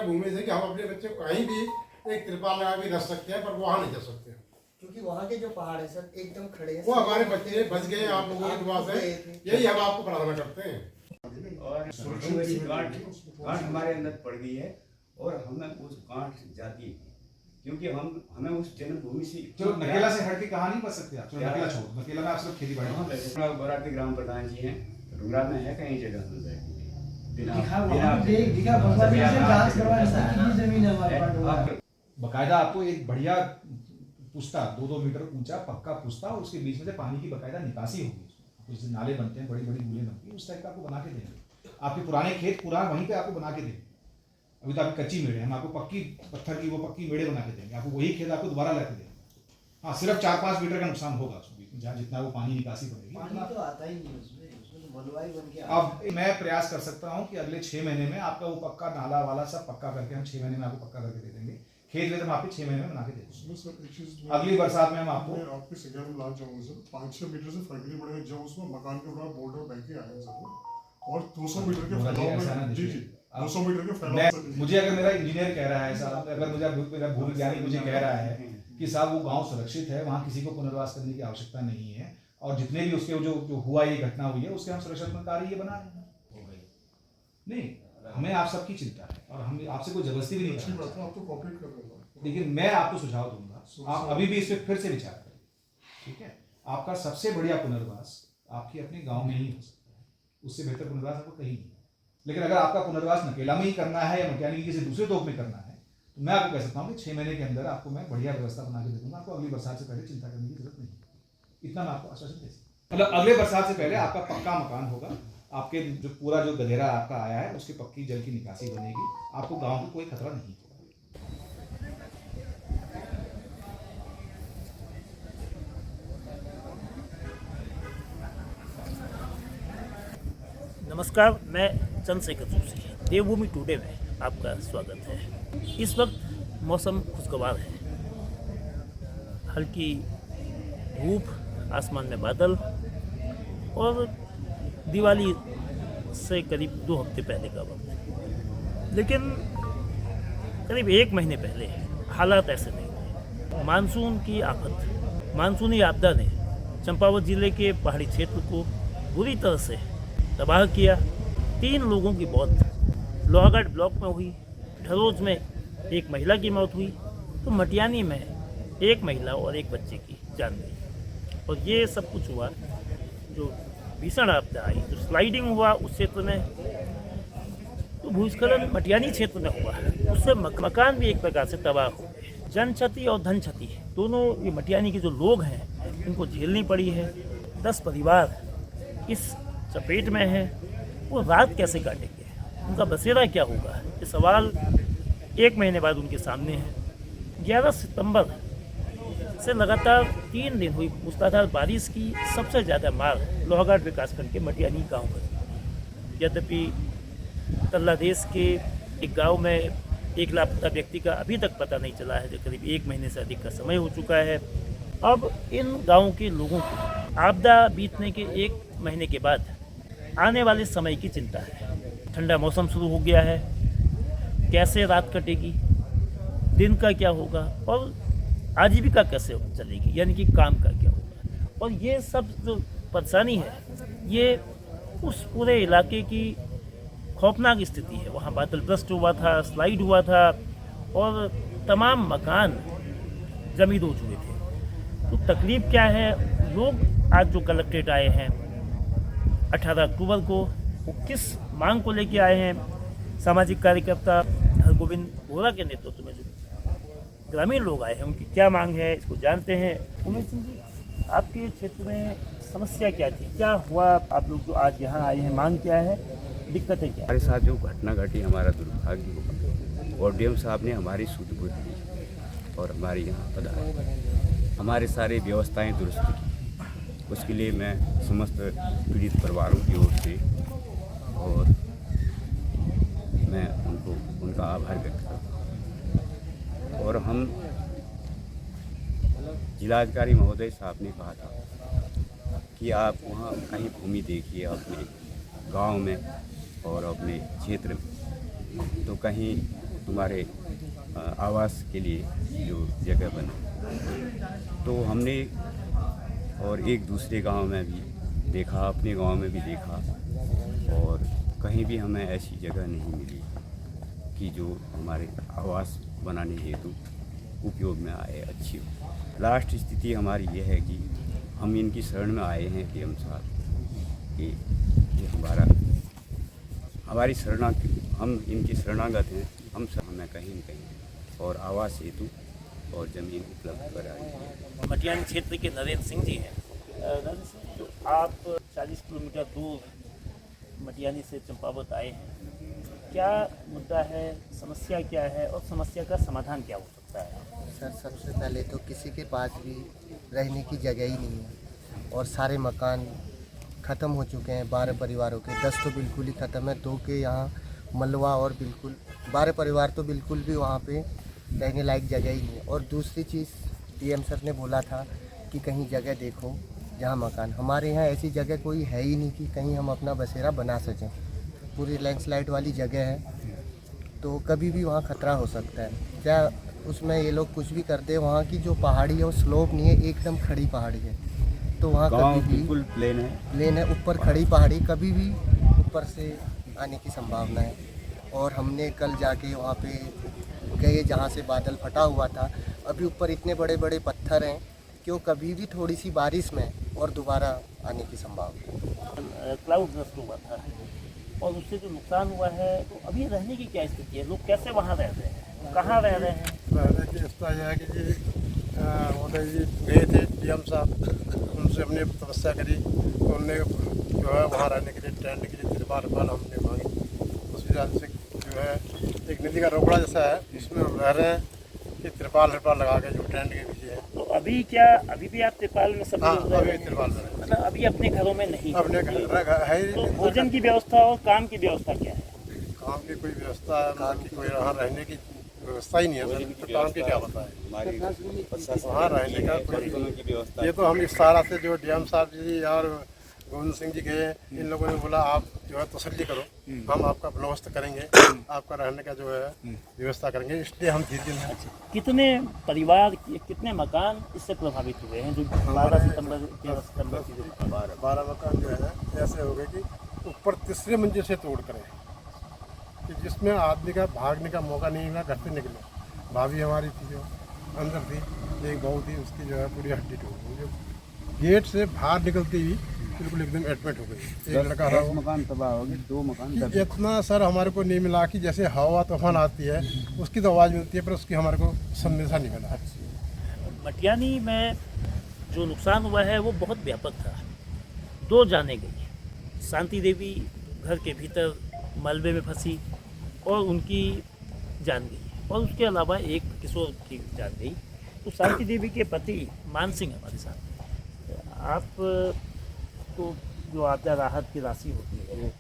भूमि से कि हम अपने बच्चे को कहीं भी एक त्रिपाल लगा के रख सकते हैं, पर वहाँ नहीं जा सकते क्योंकि वहाँ के जो पहाड़ है सर एकदम खड़े हैं। वो हमारे बच्चे बच गए आप लोगों की दुआ से, यही हम आपको प्रार्थना करते हैं। और वैसी गांठ हमारे अंदर पड़ गई है और हमें उस गांठ जाती है, क्योंकि हमें उस जन्मभूमि से जो नकेला से हट के कहाँ नहीं बच सकते आप? नकेला छोड़, नकेला में आप सिर्फ खेती बाड़ी। बराड़ के ग्राम प्रधान जी हैं, डुंगरा में है कहीं जगह बकायदा आपको एक बढ़िया पुस्ता 2-2 मीटर ऊंचा पक्का पुस्ता और उसके बीच में से पानी की बकायदा निकासी होगी। कुछ नाले बनते हैं, बड़ी बड़ी बूंदें बनती हैं, उस टाइप का आपको बना के देंगे। आपके पुराने खेत पूरा वहीं पे आपको बना के देंगे। अभी तो आपकी कच्ची मेड़े, हम आपको पक्की पत्थर की वो पक्की मेड़े बना के देंगे। आपको वही खेत आपको दोबारा ला के देंगे। हाँ, सिर्फ 4-5 मीटर का नुकसान होगा उसमें, जहाँ जितना वो पानी निकासी पड़ेगी। पानी तो आता ही नहीं उसमें तो मलवाई बन के। अब मैं प्रयास कर सकता हूँ कि अगले 6 महीने में आपका वो पक्का नाला वाला सब पक्का करके हम 6 महीने में आपको पक्का करके दे देंगे। खेत में तो हम आपके 6 महीने में बना के दे देंगे। अगली बरसात में हम आपको आपके सिग्नल में ला जाऊंगा सर। 5-6 मीटर से फर्क नहीं पड़ेगा जब उसमें मकान के ऊपर बॉर्डर बह के आया सर, और 200 मीटर के फैलाव में। जी 200 मीटर के फैलाव से। मुझे अगर मेरा इंजीनियर कह रहा है साहब, अगर मेरा भूविज्ञानी मुझे कह रहा है कि साहब वो गांव सुरक्षित है, वहाँ किसी को पुनर्वास करने की आवश्यकता नहीं है, और जितने भी उसके जो हुआ ये घटना हुई है उसके हम सुरक्षात्मक कार्य ये बना रहे हैं। नहीं, हमें आप सबकी चिंता है और हम आपसे कोई जबरदस्ती भी नहीं अच्छी बात है, आप तो कॉपरेट कर रहे हो। लेकिन मैं आपको सुझाव दूंगा, आप अभी भी इस पर फिर से विचार करें, ठीक है? आपका सबसे बढ़िया पुनर्वास आपके अपने गांव में ही हो सकता है, उससे बेहतर पुनर्वास आपको कहीं नहीं। लेकिन अगर आपका पुनर्वास नकेला में ही करना है या मटियानी की किसी दूसरे तोप में करना है, तो मैं आपको कह सकता हूँ कि 6 महीने के अंदर आपको मैं बढ़िया व्यवस्था बना के दे दूंगा। आपको अगली बरसात से पहले चिंता करने की जरूरत नहीं है, इतना मैं आपको आश्वासन दे सकता हूँ। मतलब अगले बरसात से पहले आपका पक्का मकान होगा, आपके जो पूरा जो गधेरा आपका आया है उसकी पक्की जल की निकासी बनेगी, आपको गाँव को कोई खतरा नहीं होगा। नमस्कार, मैं चंद्रशेखर जोशी, देवभूमि टुडे में आपका स्वागत है। इस वक्त मौसम खुशगवार है, हल्की धूप, आसमान में बादल, और दिवाली से करीब 2 हफ्ते पहले का वक्त। लेकिन करीब 1 महीने पहले हालात ऐसे नहीं थे। मानसून की आफत, मानसूनी आपदा ने चंपावत जिले के पहाड़ी क्षेत्र को बुरी तरह से तबाह किया। 3 लोगों की मौत लोहागढ़ ब्लॉक में हुई, ढरोज में एक महिला की मौत हुई, तो मटियानी में एक महिला और एक बच्चे की जान गई। और ये सब कुछ हुआ, जो भीषण आपदा आई, जो स्लाइडिंग हुआ उस क्षेत्र में, तो भूस्खलन मटियानी क्षेत्र में हुआ, उससे मकान भी एक प्रकार से तबाह हो गए। जन क्षति और धन क्षति दोनों ये मटियानी के जो लोग हैं इनको झेलनी पड़ी है। 10 परिवार इस चपेट में है, वो रात कैसे काटेंगे, उनका बसेरा क्या होगा, ये सवाल 1 महीने बाद उनके सामने है। 11 सितंबर से लगातार 3 दिन हुई मूसलाधार बारिश की सबसे ज़्यादा मार लोहागढ़ विकासखंड के मटियानी गांव पर। यद्यपि तल्लादेश के एक गांव में एक लापता व्यक्ति का अभी तक पता नहीं चला है, जो करीब 1 महीने से अधिक का समय हो चुका है। अब इन गाँव के लोगों को आपदा बीतने के 1 महीने के बाद आने वाले समय की चिंता है। ठंडा मौसम शुरू हो गया है, कैसे रात कटेगी, दिन का क्या होगा, और आजीविका कैसे चलेगी, यानी कि काम का क्या होगा। और ये सब जो परेशानी है, ये उस पूरे इलाके की खौफनाक स्थिति है। वहाँ बादल ब्रस्ट हुआ था, स्लाइड हुआ था, और तमाम मकान जमीन हो चुके थे। तो तकलीफ क्या है, लोग आज जो कलेक्ट्रेट आए हैं 18 अक्टूबर को, वो किस मांग को लेके आए हैं। सामाजिक कार्यकर्ता हरगोविंद बोरा के नेतृत्व में जो ग्रामीण लोग आए हैं, उनकी क्या मांग है, इसको जानते हैं। उमेश सिंह जी, आपके क्षेत्र में समस्या क्या थी, क्या हुआ, आप लोग जो आज यहाँ आए हैं, मांग क्या है, दिक्कतें क्या है? हमारे साथ जो घटना घटी, हमारा दुर्भाग्य हुआ, और डीएम साहब ने हमारी सूझबूझ दी और हमारे यहाँ पधारे, हमारे सारे व्यवस्थाएं दुरुस्त की। उसके लिए मैं समस्त पीड़ित परिवारों की ओर से और मैं उनका आभार व्यक्त करता हूँ। और हम जिलाधिकारी महोदय साहब ने कहा था कि आप वहाँ कहीं भूमि देखिए अपने गांव में और अपने क्षेत्र में, तो कहीं हमारे आवास के लिए जो जगह बने, तो हमने और एक दूसरे गांव में भी देखा, अपने गांव में भी देखा, और कहीं भी हमें ऐसी जगह नहीं मिली कि जो हमारे आवास बनाने हेतु उपयोग में आए, अच्छी हो। लास्ट स्थिति हमारी यह है कि हम इनकी शरण में आए हैं पीएम साहब कि ये हमारी हम इनकी शरणागत हैं, हमें कहीं न कहीं और आवास हेतु और ज़मीन उपलब्ध कराई है। मटियानी क्षेत्र के नरेंद्र सिंह जी हैं। नरेंद्र सिंह, तो आप 40 किलोमीटर दूर मटियानी से चंपावत आए हैं, क्या मुद्दा है, समस्या क्या है और समस्या का समाधान क्या हो सकता है? सर सबसे पहले तो किसी के पास भी रहने की जगह ही नहीं है और सारे मकान ख़त्म हो चुके हैं। 12 परिवारों के 10 तो बिल्कुल ही ख़त्म है, 2 के यहाँ मलबा, और बिल्कुल 12 परिवार तो बिल्कुल भी वहाँ पे रहने लायक जगह ही नहीं है। और दूसरी चीज़, डीएम सर ने बोला था कि कहीं जगह देखो जहाँ मकान, हमारे यहाँ ऐसी जगह कोई है ही नहीं कि कहीं हम अपना बसेरा बना सकें। पूरी लैंडस्लाइड वाली जगह है, तो कभी भी वहाँ खतरा हो सकता है। क्या उसमें ये लोग कुछ भी करते हैं, वहाँ की जो पहाड़ी है वो स्लोप नहीं है, एकदम खड़ी पहाड़ी है, तो वहाँ कभी भी बिल्कुल प्लेन है, ऊपर खड़ी पहाड़ी, कभी भी ऊपर से आने की संभावना है। और हमने कल जाके वहाँ पे गए जहाँ से बादल फटा हुआ था, अभी ऊपर इतने बड़े बड़े पत्थर हैं कि वो कभी भी थोड़ी सी बारिश में और दोबारा आने की संभावना। क्लाउड नष्ट हुआ था और उससे जो नुकसान हुआ है, तो अभी रहने की क्या स्थिति है? लोग कैसे वहाँ रह रहे हैं, कहाँ रह रहे हैं? रहने की स्थिति यह है कि जी गए थे डीएम साहब, उनसे हमने तपस्या करी, तो उनने जो है वहाँ रहने के लिए टेंट के लिए तिरपाल हमने मांगी। उस हिसाब से जो है एक नदी का रोकड़ा जैसा है, उसमें हम रह रहे हैं कि तिरपाल लगा के जो टेंट के पीछे है। तो अभी भी आप तिरपाल में सब हाँ, लोग रह अभी रहे हैं? तिरपाल में रह मतलब अभी अपने घरों में नहीं है। अपने घर है ही तो नहीं। भोजन की व्यवस्था और काम की व्यवस्था क्या है? काम की कोई व्यवस्था, काम की कोई वहाँ रहने की व्यवस्था ही नहीं है सर, तो काम की क्या होता है वहाँ रहने का कोई। ये तो हम इस सारा से जो डीएम साहब जी और गोविंद सिंह जी गए, इन लोगों ने बोला आप जो है तसल्ली करो, हम आपका बंदोबस्त करेंगे, आपका रहने का जो है व्यवस्था करेंगे, इसलिए हम धीरे धीरे। कितने परिवार, कितने मकान इससे प्रभावित हुए हैं जो 12 सितंबर 13 सितंबर की? 12 मकान जो है ऐसे हो गए कि ऊपर तीसरे मंजिल से तोड़ कर कि जिसमें आदमी का भागने का मौका नहीं मिला, घर से निकले। भाभी हमारी थी जो अंदर थी, एक बहू थी, उसकी जो है पूरी हड्डी टूट गई, जो गेट से बाहर निकलते ही बिल्कुल एकदम एडमिट हो गई। एक लड़का था, मकान तबाह हो गए, 2 मकान। इतना सर हमारे को नहीं मिला कि जैसे हवा तूफान आती है उसकी तो आवाज़ मिलती है, पर उसकी हमारे को संदेशा नहीं मिला। मटियानी में जो नुकसान हुआ है वो बहुत व्यापक था। 2 जाने गई, शांति देवी घर के भीतर मलबे में फंसी और उनकी जान गई, और उसके अलावा एक किशोर की जान गई। तो शांति देवी के पति मान सिंह हमारे साथ। आप तो जो आपदा राहत की राशि होती है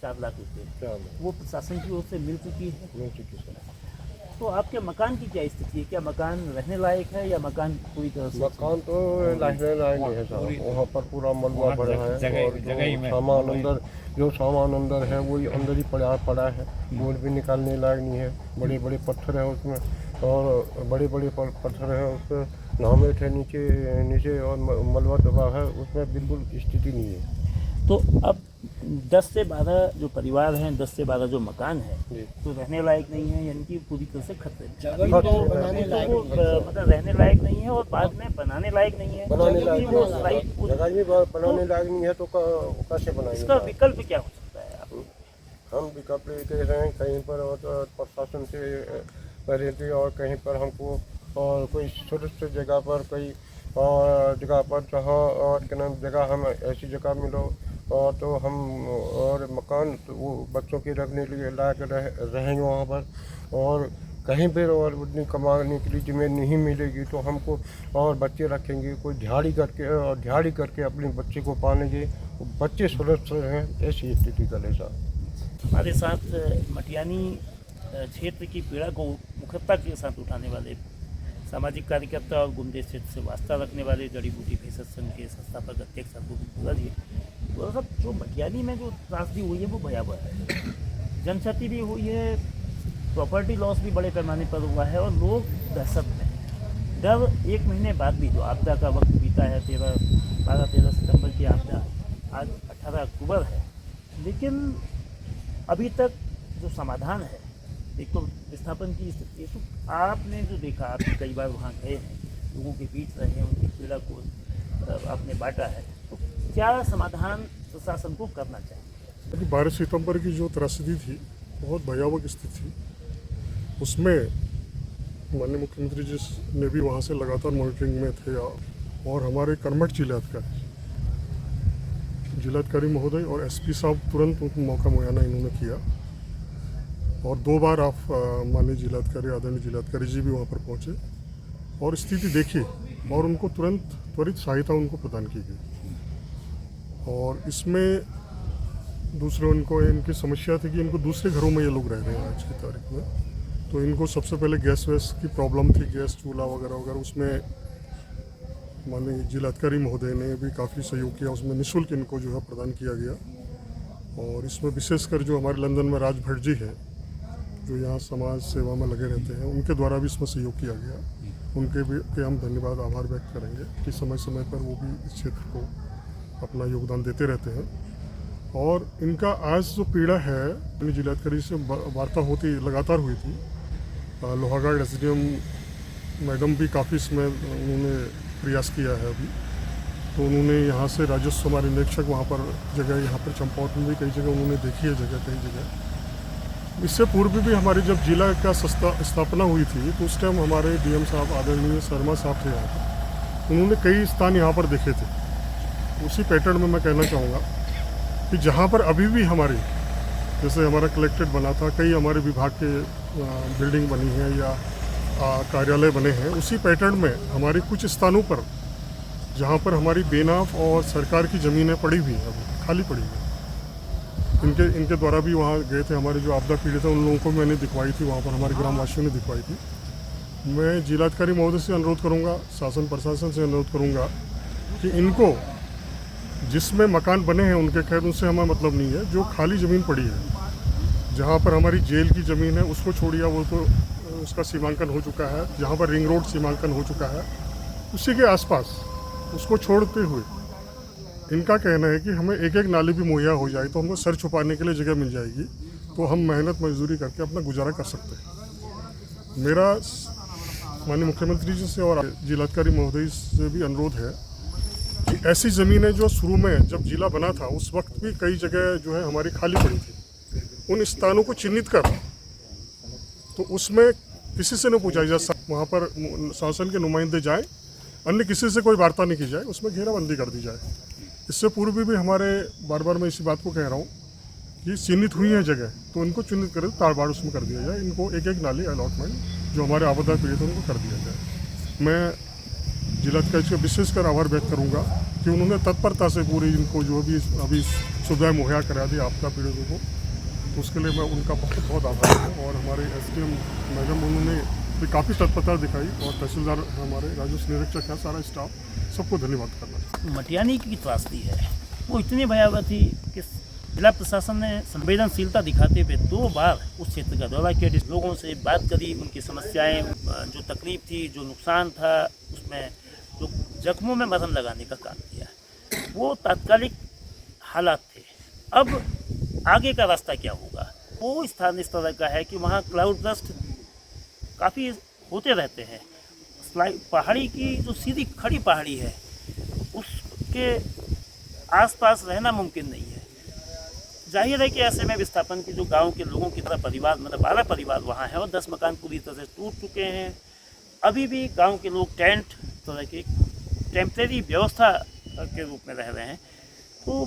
4 लाख रुपये, वो प्रशासन की ओर से मिल चुकी है। तो आपके मकान की क्या स्थिति है? क्या मकान रहने लायक है या मकान पूरी तरह से? मकान तो रहने लायक नहीं है साहब, वहाँ पर पूरा मलबा पड़ा है और जो सामान अंदर है वही अंदर ही पड़ा है, वो भी निकालने लायक नहीं है। बड़े बड़े पत्थर है उसमें, और बड़े बड़े पत्थर है उस पर नाव थे नीचे और मलबा दबा है, उसमें बिल्कुल स्थिति नहीं है। तो अब 10 से 12 जो परिवार हैं, 10 से 12 जो मकान है, तो रहने लायक नहीं है, यानी कि पूरी तरह से खतरे में। अभी तो मतलब रहने लायक नहीं है और बाद में बनाने लायक नहीं है। बनाने लायक नहीं है तो कैसे बनाएंगे? इसका विकल्प क्या हो सकता है? हम विकल्प लेके रहे हैं कहीं पर, और प्रशासन से करे थे, और कहीं पर हमको और कोई छोटे जगह पर, कोई और जगह पर जहाँ और क्या नाम जगह हम ऐसी जगह मिलो, और तो हम और मकान तो वो बच्चों के रखने के लिए लायक रहेंगे वहाँ पर। और कहीं पर और उतनी कमाने के लिए ज़मीन नहीं मिलेगी तो हमको और बच्चे रखेंगे, कोई दिहाड़ी करके अपने बच्चे को पालेंगे, बच्चे सुरक्षित रहें, ऐसी स्थिति करे साहब। हमारे साथ मटियानी क्षेत्र की पीड़ा को मुखरता के साथ उठाने वाले सामाजिक कार्यकर्ता और गुंडे क्षेत्र से वास्ता रखने वाले जड़ी बूटी भेषज संघ के संस्थापक अध्यक्ष अब्दुल जी। तो सब जो मटियानी में जो त्रासदी हुई है वो भयावह है। जनक्षति भी हुई है, प्रॉपर्टी लॉस भी बड़े पैमाने पर हुआ है और लोग दहशत में हैं। डर 1 महीने बाद भी जो आपदा का वक्त बीता है 12-13 सितंबर की आपदा, आज 18 अक्टूबर है, लेकिन अभी तक जो समाधान है, एक तो विस्थापन की स्थिति है, तो आपने जो देखा, आप कई बार वहाँ गए हैं, लोगों के बीच रहे हैं, उनकी पीड़ा को आपने बांटा है, तो क्या समाधान प्रशासन को करना चाहिए? 12 सितंबर की जो त्रासदी थी, बहुत भयावह स्थिति थी। उसमें माननीय मुख्यमंत्री जी ने भी वहाँ से लगातार मॉनिटरिंग में थे और हमारे कर्मठ जिलाधिकारी महोदय और एसपी साहब तुरंत उनको मौका मुहैया इन्होंने किया और 2 बार आप माननीय जिलाधिकारी आदरणीय जिलाधिकारी जी भी वहाँ पर पहुँचे और स्थिति देखी और उनको तुरंत त्वरित सहायता उनको प्रदान की गई। और इसमें दूसरे इनकी समस्या थी कि इनको दूसरे घरों में ये लोग रह रहे हैं आज की तारीख में, तो इनको सबसे पहले गैस की प्रॉब्लम थी, गैस चूल्हा वगैरह वगैरह, उसमें माननीय जिलाधिकारी महोदय ने भी काफ़ी सहयोग किया, उसमें निःशुल्क इनको जो है प्रदान किया गया। और इसमें विशेषकर जो हमारे लंदन में राज भट्ट जी हैं, जो यहाँ समाज सेवा में लगे रहते हैं, उनके द्वारा भी इसमें सहयोग किया गया। उनके भी हम धन्यवाद आभार व्यक्त करेंगे कि समय समय पर वो भी इस क्षेत्र को अपना योगदान देते रहते हैं। और इनका आज जो पीड़ा है, जिलाधिकारी से वार्ता लगातार हुई थी, लोहागढ़ एसडीएम मैडम भी काफ़ी इसमें उन्होंने प्रयास किया है अभी, तो उन्होंने यहाँ से राजस्व हमारे निरीक्षक वहाँ पर जगह, यहाँ पर चंपावत में भी कई जगह उन्होंने देखी है जगह, कई जगह। इससे पूर्व भी हमारी जब जिला का स्थापना हुई थी तो उस टाइम हमारे डीएम साहब आदरणीय शर्मा साहब थे यहाँ पर, उन्होंने कई स्थान यहाँ पर देखे थे। उसी पैटर्न में मैं कहना चाहूँगा कि जहाँ पर अभी भी हमारी, जैसे हमारा कलेक्ट्रेट बना था, कई हमारे विभाग के बिल्डिंग बनी है या कार्यालय बने हैं, उसी पैटर्न में हमारे कुछ स्थानों पर जहाँ पर हमारी बेनाफ और सरकार की ज़मीनें पड़ी हुई हैं, अभी खाली पड़ी हुई हैं, इनके द्वारा भी वहाँ गए थे। हमारे जो आपदा पीड़ित हैं उन लोगों को मैंने दिखवाई थी, वहाँ पर हमारे ग्रामवासियों ने दिखवाई थी। मैं जिलाधिकारी महोदय से अनुरोध करूँगा, शासन प्रशासन से अनुरोध करूँगा कि इनको जिसमें मकान बने हैं उनके, खैर उनसे हमें मतलब नहीं है, जो खाली ज़मीन पड़ी है, जहाँ पर हमारी जेल की ज़मीन है उसको छोड़िए, वो तो उसका सीमांकन हो चुका है, जहाँ पर रिंग रोड सीमांकन हो चुका है, उसी के आसपास उसको छोड़ते हुए इनका कहना है कि हमें एक एक नाली भी मुहैया हो जाए तो हमको सर छुपाने के लिए जगह मिल जाएगी, तो हम मेहनत मजदूरी करके अपना गुजारा कर सकते हैं। मेरा माननीय मुख्यमंत्री जी से और जिलाधिकारी महोदय से भी अनुरोध है कि ऐसी ज़मीनें जो शुरू में जब जिला बना था उस वक्त भी कई जगह जो है हमारी खाली पड़ी थी, उन स्थानों को चिन्हित कर, तो उसमें किसी से न पूछा जाए, वहाँ पर शासन के नुमाइंदे जाएं, अन्य किसी से कोई वार्ता नहीं की जाए, उसमें घेराबंदी कर दी जाए। इससे पूर्व भी हमारे बार बार मैं इसी बात को कह रहा हूँ कि चिन्हित हुई है जगह, तो इनको चिन्हित करें, ताड़बाड़ उसमें कर दिया जाए, इनको एक एक नाली अलॉटमेंट जो हमारे आपदा पीड़ित हैं उनको कर दिया जाए। मैं जिलाधिकारी का विशेषकर आभार व्यक्त करूँगा कि उन्होंने तत्परता से पूरी इनको जो भी अभी सुविधाएँ मुहैया करा दी आपदा पीड़ितों को, उसके लिए मैं उनका बहुत बहुत आभारी हूँ। और हमारे एसडीएम मैडम उन्होंने भी काफ़ी तत्परता दिखाई, और तहसीलदार हमारे राजस्व निरीक्षक है, सारा स्टाफ, सबको धन्यवाद करना। मटियानी की त्रासदी है वो इतनी भयावह थी कि जिला प्रशासन ने संवेदनशीलता दिखाते हुए 2 बार उस क्षेत्र का दौरा किया, जिस लोगों से बात करी, उनकी समस्याएं, जो तकलीफ थी, जो नुकसान था, उसमें जो जख्मों में मरहम लगाने का काम किया। वो तात्कालिक हालात थे। अब आगे का रास्ता क्या होगा? वो स्थान इस तरह का है कि वहाँ क्लाउड बर्स्ट काफ़ी होते रहते हैं। पहाड़ी की जो सीधी खड़ी पहाड़ी है उसके आसपास रहना मुमकिन नहीं है। जाहिर है कि ऐसे में विस्थापन की जो गांव के लोगों की तरह परिवार, मतलब 12 परिवार वहाँ हैं और 10 मकान पूरी तरह से टूट चुके हैं। अभी भी गांव के लोग टेंट तरह की टेम्परेरी व्यवस्था के रूप में रह रहे हैं। तो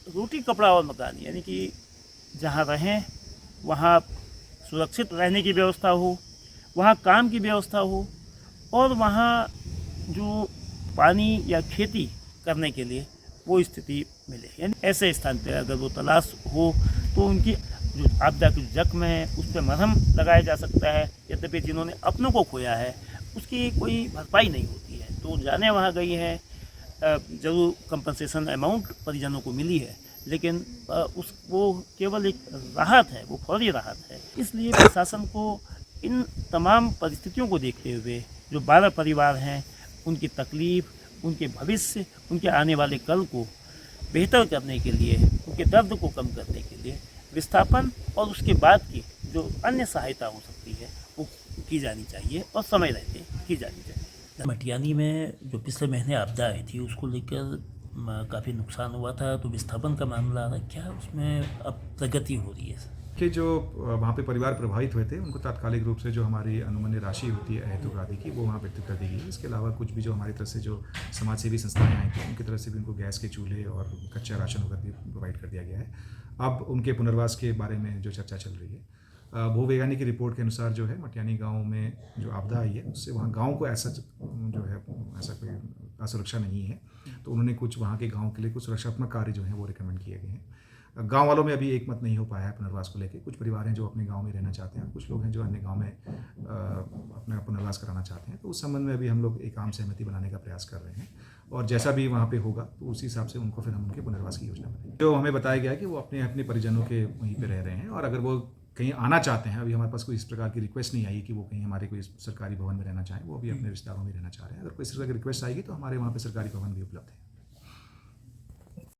रोटी कपड़ा और मकान, यानी कि जहाँ रहें वहाँ सुरक्षित रहने की व्यवस्था हो, वहाँ काम की व्यवस्था हो, और वहाँ जो पानी या खेती करने के लिए वो स्थिति मिले। यानी ऐसे स्थान पर अगर वो तलाश हो तो उनकी जो आपदा की जख्म है उस पर मरहम लगाया जा सकता है। यद्यपि जिन्होंने अपनों को खोया है उसकी कोई भरपाई नहीं होती है, तो जाने वहाँ गई हैं, ज़रूर कंपनसेशन अमाउंट परिजनों को मिली है, लेकिन वो केवल एक राहत है, वो फौरी राहत है। इसलिए प्रशासन को इन तमाम परिस्थितियों को देखते हुए जो 12 परिवार हैं, उनकी तकलीफ़, उनके भविष्य, उनके आने वाले कल को बेहतर करने के लिए, उनके दर्द को कम करने के लिए विस्थापन और उसके बाद की जो अन्य सहायता हो सकती है वो की जानी चाहिए और समय रहते की जानी चाहिए। मटियानी में जो पिछले महीने आपदा आई थी उसको लेकर काफ़ी नुकसान हुआ था, तो विस्थापन का मामला आ रहा है, क्या उसमें अब प्रगति हो रही है? कि जो वहाँ पे परिवार प्रभावित हुए थे उनको तात्कालिक रूप से जो हमारी अनुमन्य राशि होती है अहेतुक आदि की, वो वहाँ व्यक्त कर दी गई है। इसके अलावा कुछ भी जो हमारी तरफ से जो समाज सेवी संस्थाएं आई थी उनकी तरफ से भी उनको गैस के चूल्हे और कच्चा राशन वगैरह भी प्रोवाइड कर दिया गया है। अब उनके पुनर्वास के बारे में जो चर्चा चल रही है, भूवैज्ञानिक की रिपोर्ट के अनुसार जो है मटियानी गाँव में जो आपदा आई है उससे वहाँ गाँव को ऐसा जो है ऐसा कोई असुरक्षा नहीं है, तो उन्होंने कुछ वहाँ के गाँव के लिए कुछ सुरक्षात्मक कार्य जो हैं वो रिकमेंड किए गए हैं। गांव वालों में अभी एक मत नहीं हो पाया है पुनर्वास को लेकर। कुछ परिवार हैं जो अपने गांव में रहना चाहते हैं, कुछ लोग हैं जो अन्य गांव में अपना पुनर्वास कराना चाहते हैं, तो उस संबंध में अभी हम लोग एक आम सहमति बनाने का प्रयास कर रहे हैं और जैसा भी वहाँ पे होगा तो उसी हिसाब से उनको फिर हम उनके पुनर्वास की योजना बनाएंगे। जो हमें बताया गया है कि वो अपने अपने परिजनों के वहीं पर रह रहे हैं और अगर वो कहीं आना चाहते हैं, अभी हमारे पास कोई इस प्रकार की रिक्वेस्ट नहीं आई कि वो कहीं हमारे कोई सरकारी भवन में रहना चाहें, वो अभी अपने रिश्तेदारों में रहना चाह रहे हैं। अगर कोई इस तरह की रिक्वेस्ट आएगी तो हमारे वहाँ पर सरकारी भवन भी उपलब्ध है।